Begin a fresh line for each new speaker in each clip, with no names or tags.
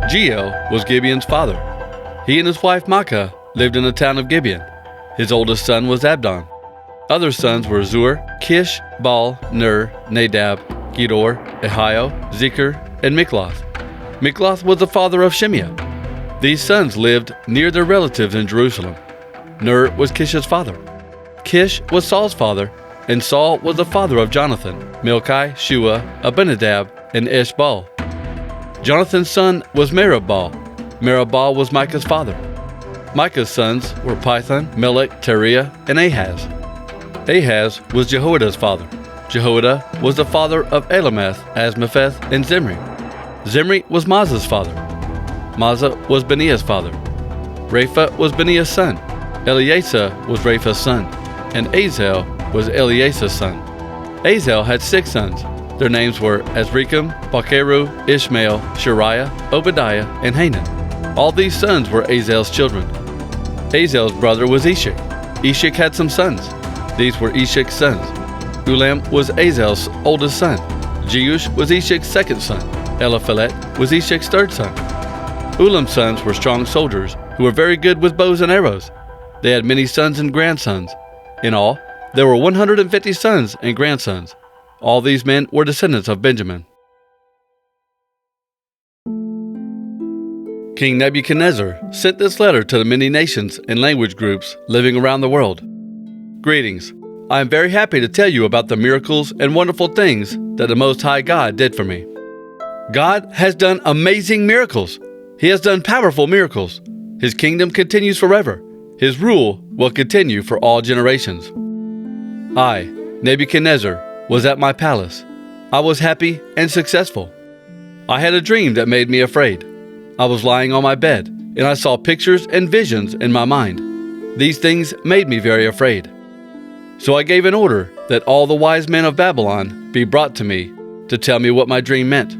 Jeiel was Gibeon's father. He and his wife Maacah lived in the town of Gibeon. His oldest son was Abdon. Other sons were Zur, Kish, Baal, Ner, Nadab, Gedor, Ahio, Zikr, and Mikloth. Mikloth was the father of Shimeah. These sons lived near their relatives in Jerusalem. Ner was Kish's father. Kish was Saul's father, and Saul was the father of Jonathan, Milchi, Shua, Abinadab, and Eshbaal. Jonathan's son was Merib-Baal. Merib-Baal was Micah's father. Micah's sons were Pithon, Melech, Teriah, and Ahaz. Ahaz was Jehoiada's father. Jehoiada was the father of Elameth, Asmapheth, and Zimri. Zimri was Mazah's father. Mazah was Benaiah's father. Rapha was Benaiah's son. Eleasah was Rapha's son. And Azel was Eleasah's son. Azel had 6 sons. Their names were Azrikam, Bacheru, Ishmael, Shariah, Obadiah, and Hanan. All these sons were Azel's children. Azel's brother was Eshek. Eshek had some sons. These were Eshek's sons. Ulam was Azel's oldest son. Jeush was Eshek's second son. Eliphalet was Eshek's third son. Ulam's sons were strong soldiers who were very good with bows and arrows. They had many sons and grandsons. In all, there were 150 sons and grandsons. All these men were descendants of Benjamin. King Nebuchadnezzar sent this letter to the many nations and language groups living around the world. Greetings. I am very happy to tell you about the miracles and wonderful things that the Most High God did for me. God has done amazing miracles. He has done powerful miracles. His kingdom continues forever. His rule will continue for all generations. I, Nebuchadnezzar, was at my palace. I was happy and successful. I had a dream that made me afraid. I was lying on my bed, and I saw pictures and visions in my mind. These things made me very afraid. So I gave an order that all the wise men of Babylon be brought to me to tell me what my dream meant.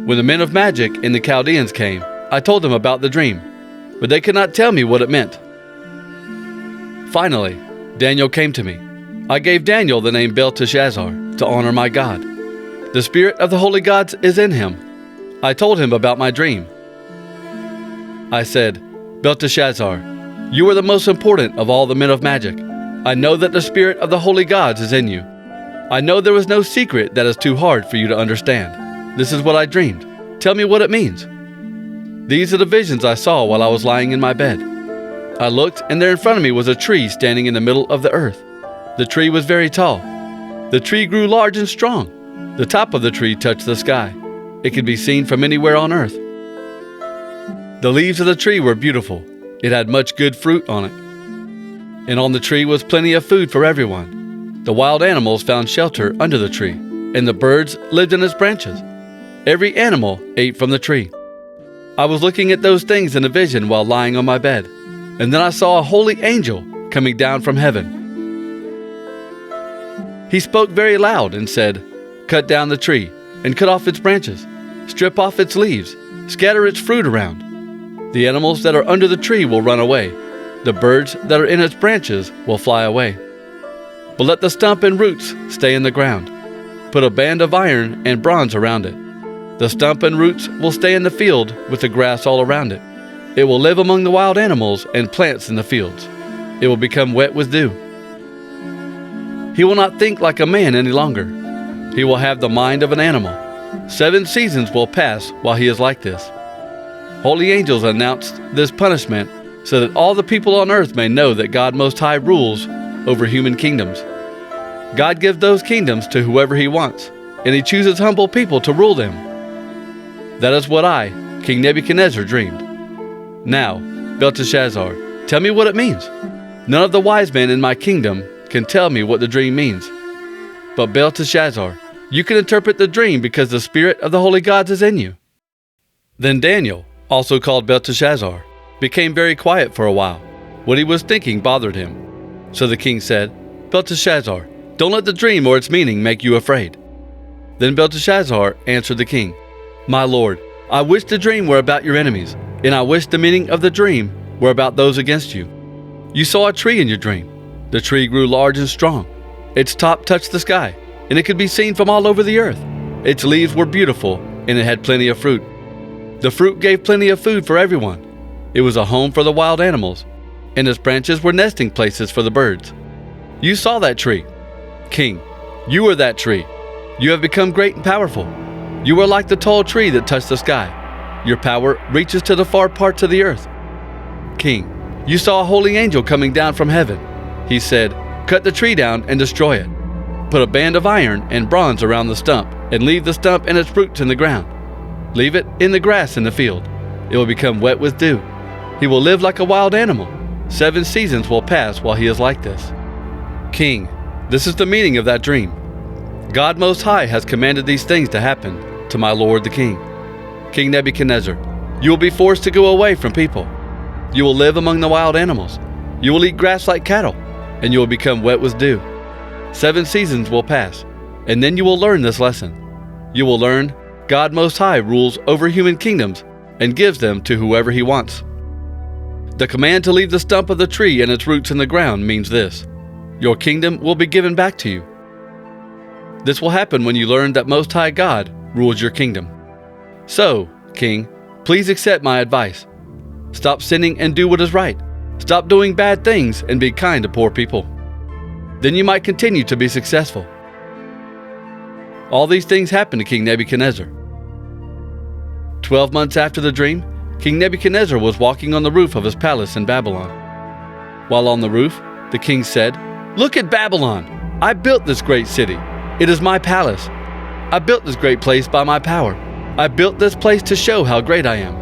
When the men of magic and the Chaldeans came, I told them about the dream, but they could not tell me what it meant. Finally, Daniel came to me. I gave Daniel the name Belteshazzar to honor my God. The spirit of the holy gods is in him. I told him about my dream. I said, Belteshazzar, you are the most important of all the men of magic. I know that the spirit of the holy gods is in you. I know there is no secret that is too hard for you to understand. This is what I dreamed. Tell me what it means. These are the visions I saw while I was lying in my bed. I looked, and there in front of me was a tree standing in the middle of the earth. The tree was very tall. The tree grew large and strong. The top of the tree touched the sky. It could be seen from anywhere on earth. The leaves of the tree were beautiful. It had much good fruit on it. And on the tree was plenty of food for everyone. The wild animals found shelter under the tree, and the birds lived in its branches. Every animal ate from the tree. I was looking at those things in a vision while lying on my bed, and then I saw a holy angel coming down from heaven. He spoke very loud and said, Cut down the tree and cut off its branches. Strip off its leaves. Scatter its fruit around. The animals that are under the tree will run away. The birds that are in its branches will fly away. But let the stump and roots stay in the ground. Put a band of iron and bronze around it. The stump and roots will stay in the field with the grass all around it. It will live among the wild animals and plants in the fields. It will become wet with dew. He will not think like a man any longer. He will have the mind of an animal. 7 seasons will pass while he is like this. Holy angels announced this punishment so that all the people on earth may know that God Most High rules over human kingdoms. God gives those kingdoms to whoever he wants, and he chooses humble people to rule them. That is what I, King Nebuchadnezzar, dreamed. Now, Belteshazzar, tell me what it means. None of the wise men in my kingdom can tell me what the dream means. But Belteshazzar, you can interpret the dream because the spirit of the holy gods is in you. Then Daniel, also called Belteshazzar, became very quiet for a while. What he was thinking bothered him. So the king said, Belteshazzar, don't let the dream or its meaning make you afraid. Then Belteshazzar answered the king, My lord, I wish the dream were about your enemies, and I wish the meaning of the dream were about those against you. You saw a tree in your dream. The tree grew large and strong. Its top touched the sky, and it could be seen from all over the earth. Its leaves were beautiful, and it had plenty of fruit. The fruit gave plenty of food for everyone. It was a home for the wild animals, and its branches were nesting places for the birds. You saw that tree. King, you are that tree. You have become great and powerful. You are like the tall tree that touched the sky. Your power reaches to the far parts of the earth. King, you saw a holy angel coming down from heaven. He said, "Cut the tree down and destroy it. Put a band of iron and bronze around the stump, and leave the stump and its roots in the ground. Leave it in the grass in the field. It will become wet with dew. He will live like a wild animal. 7 seasons will pass while he is like this." King, this is the meaning of that dream. God Most High has commanded these things to happen to my lord the king. King Nebuchadnezzar, you will be forced to go away from people. You will live among the wild animals. You will eat grass like cattle, and you will become wet with dew. 7 seasons will pass, and then you will learn this lesson. You will learn God Most High rules over human kingdoms and gives them to whoever he wants. The command to leave the stump of the tree and its roots in the ground means this: your kingdom will be given back to you. This will happen when you learn that Most High God rules your kingdom. So, King, please accept my advice. Stop sinning and do what is right. Stop doing bad things and be kind to poor people. Then you might continue to be successful. All these things happened to King Nebuchadnezzar. 12 months after the dream, King Nebuchadnezzar was walking on the roof of his palace in Babylon. While on the roof, the king said, "Look at Babylon! I built this great city. It is my palace. I built this great place by my power. I built this place to show how great I am."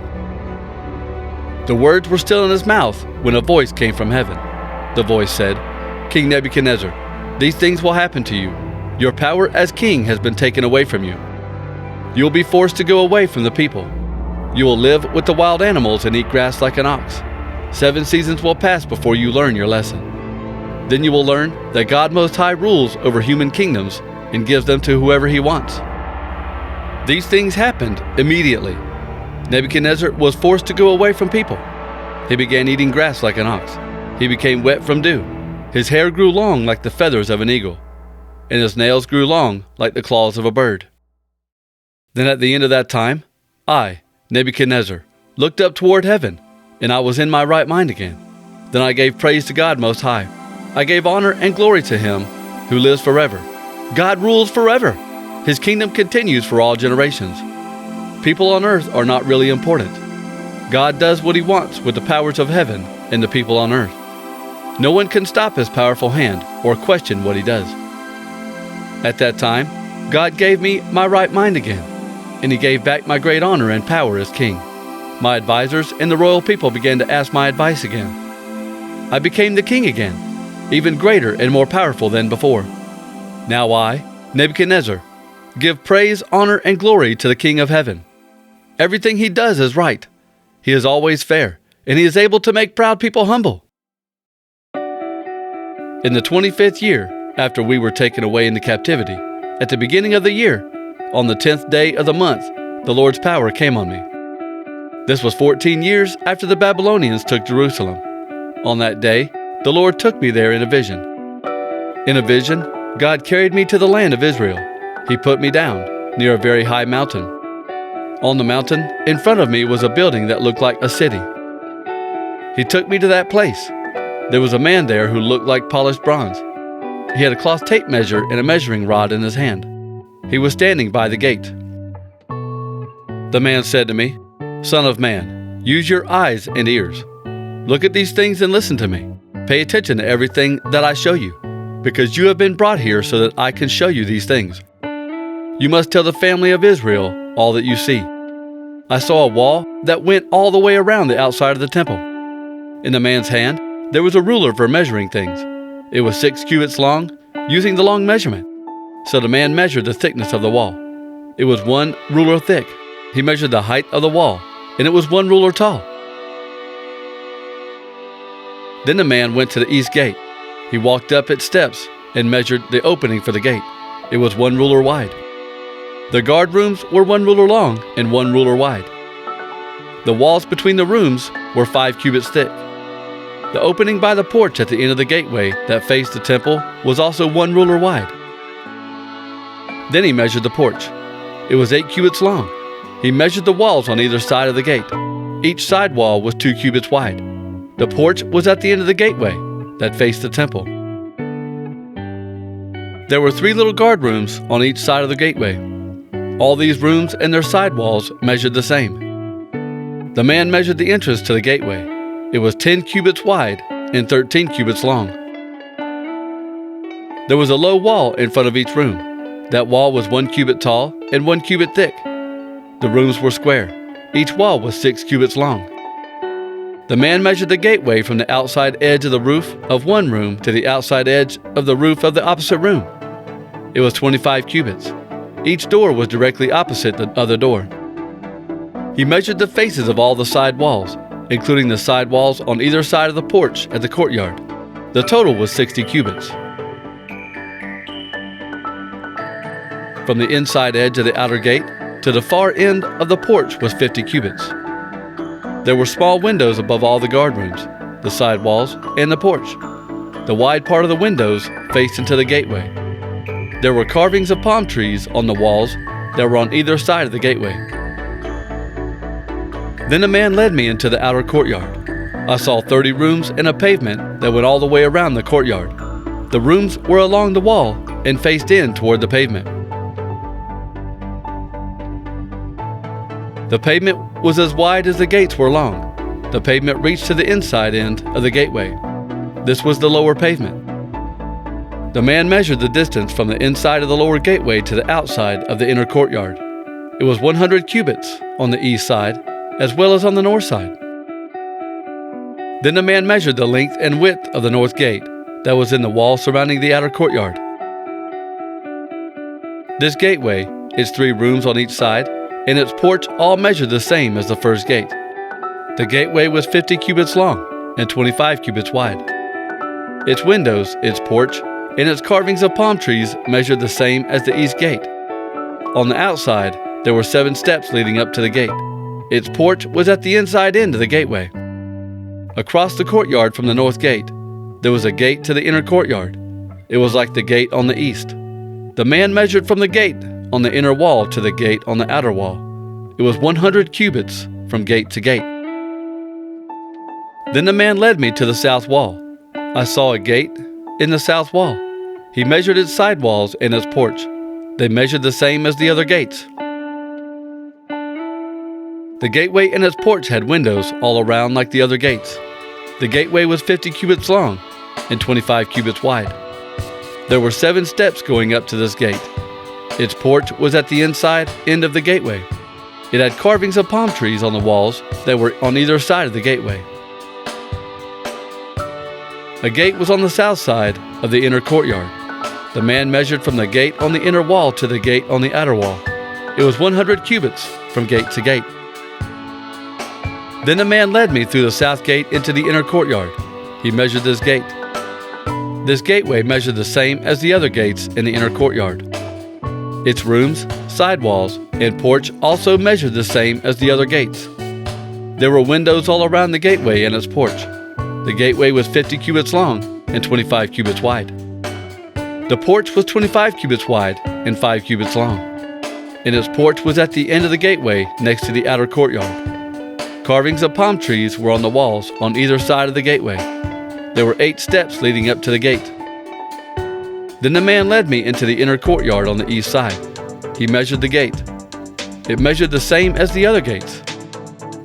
The words were still in his mouth when a voice came from heaven. The voice said, "King Nebuchadnezzar, these things will happen to you. Your power as king has been taken away from you. You will be forced to go away from the people. You will live with the wild animals and eat grass like an ox. 7 seasons will pass before you learn your lesson. Then you will learn that God Most High rules over human kingdoms and gives them to whoever he wants." These things happened immediately. Nebuchadnezzar was forced to go away from people. He began eating grass like an ox. He became wet from dew. His hair grew long like the feathers of an eagle, and his nails grew long like the claws of a bird. Then at the end of that time, I, Nebuchadnezzar, looked up toward heaven, and I was in my right mind again. Then I gave praise to God Most High. I gave honor and glory to him who lives forever. God rules forever. His kingdom continues for all generations. People on earth are not really important. God does what he wants with the powers of heaven and the people on earth. No one can stop his powerful hand or question what he does. At that time, God gave me my right mind again, and he gave back my great honor and power as king. My advisors and the royal people began to ask my advice again. I became the king again, even greater and more powerful than before. Now I, Nebuchadnezzar, give praise, honor, and glory to the King of heaven. Everything he does is right. He is always fair, and he is able to make proud people humble. In the 25th year, after we were taken away into captivity, at the beginning of the year, on the 10th day of the month, the Lord's power came on me. This was 14 years after the Babylonians took Jerusalem. On that day, the Lord took me there in a vision. In a vision, God carried me to the land of Israel. He put me down near a very high mountain. On the mountain, in front of me was a building that looked like a city. He took me to that place. There was a man there who looked like polished bronze. He had a cloth tape measure and a measuring rod in his hand. He was standing by the gate. The man said to me, "Son of man, use your eyes and ears. Look at these things and listen to me. Pay attention to everything that I show you, because you have been brought here so that I can show you these things. You must tell the family of Israel all that you see." I saw a wall that went all the way around the outside of the temple. In the man's hand, there was a ruler for measuring things. It was 6 cubits long, using the long measurement. So the man measured the thickness of the wall. It was 1 ruler thick. He measured the height of the wall, and it was 1 ruler tall. Then the man went to the east gate. He walked up its steps and measured the opening for the gate. It was 1 ruler wide. The guard rooms were 1 ruler long and 1 ruler wide. The walls between the rooms were 5 cubits thick. The opening by the porch at the end of the gateway that faced the temple was also 1 ruler wide. Then he measured the porch. It was 8 cubits long. He measured the walls on either side of the gate. Each side wall was 2 cubits wide. The porch was at the end of the gateway that faced the temple. There were 3 little guard rooms on each side of the gateway. All these rooms and their side walls measured the same. The man measured the entrance to the gateway. It was 10 cubits wide and 13 cubits long. There was a low wall in front of each room. That wall was 1 cubit tall and 1 cubit thick. The rooms were square. Each wall was 6 cubits long. The man measured the gateway from the outside edge of the roof of one room to the outside edge of the roof of the opposite room. It was 25 cubits. Each door was directly opposite the other door. He measured the faces of all the side walls, including the side walls on either side of the porch at the courtyard. The total was 60 cubits. From the inside edge of the outer gate to the far end of the porch was 50 cubits. There were small windows above all the guard rooms, the side walls, and the porch. The wide part of the windows faced into the gateway. There were carvings of palm trees on the walls that were on either side of the gateway. Then a man led me into the outer courtyard. I saw 30 rooms and a pavement that went all the way around the courtyard. The rooms were along the wall and faced in toward the pavement. The pavement was as wide as the gates were long. The pavement reached to the inside end of the gateway. This was the lower pavement. The man measured the distance from the inside of the lower gateway to the outside of the inner courtyard. It was 100 cubits on the east side, as well as on the north side. Then the man measured the length and width of the north gate that was in the wall surrounding the outer courtyard. This gateway, its 3 rooms on each side, and its porch all measured the same as the first gate. The gateway was 50 cubits long and 25 cubits wide. Its windows, its porch, and its carvings of palm trees measured the same as the east gate. On the outside, there were 7 steps leading up to the gate. Its porch was at the inside end of the gateway. Across the courtyard from the north gate, there was a gate to the inner courtyard. It was like the gate on the east. The man measured from the gate on the inner wall to the gate on the outer wall. It was 100 cubits from gate to gate. Then the man led me to the south wall. I saw a gate in the south wall. He measured its side walls and its porch. They measured the same as the other gates. The gateway and its porch had windows all around like the other gates. The gateway was 50 cubits long and 25 cubits wide. There were 7 steps going up to this gate. Its porch was at the inside end of the gateway. It had carvings of palm trees on the walls that were on either side of the gateway. A gate was on the south side of the inner courtyard. The man measured from the gate on the inner wall to the gate on the outer wall. It was 100 cubits from gate to gate. Then the man led me through the south gate into the inner courtyard. He measured this gate. This gateway measured the same as the other gates in the inner courtyard. Its rooms, side walls, and porch also measured the same as the other gates. There were windows all around the gateway and its porch. The gateway was 50 cubits long and 25 cubits wide. The porch was 25 cubits wide and 5 cubits long. And its porch was at the end of the gateway next to the outer courtyard. Carvings of palm trees were on the walls on either side of the gateway. There were 8 steps leading up to the gate. Then the man led me into the inner courtyard on the east side. He measured the gate. It measured the same as the other gates.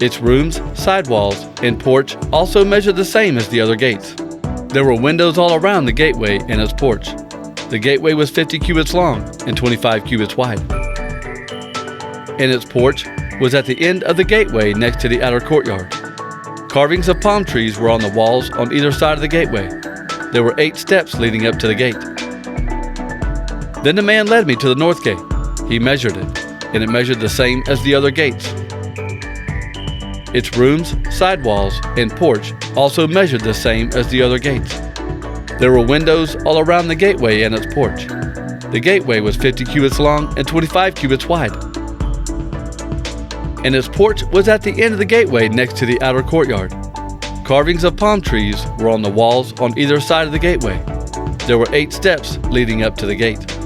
Its rooms, side walls, and porch also measured the same as the other gates. There were windows all around the gateway and its porch. The gateway was 50 cubits long and 25 cubits wide. And its porch was at the end of the gateway next to the outer courtyard. Carvings of palm trees were on the walls on either side of the gateway. There were 8 steps leading up to the gate. Then the man led me to the north gate. He measured it, and it measured the same as the other gates. Its rooms, side walls, and porch also measured the same as the other gates. There were windows all around the gateway and its porch. The gateway was 50 cubits long and 25 cubits wide. And its porch was at the end of the gateway next to the outer courtyard. Carvings of palm trees were on the walls on either side of the gateway. There were 8 steps leading up to the gate.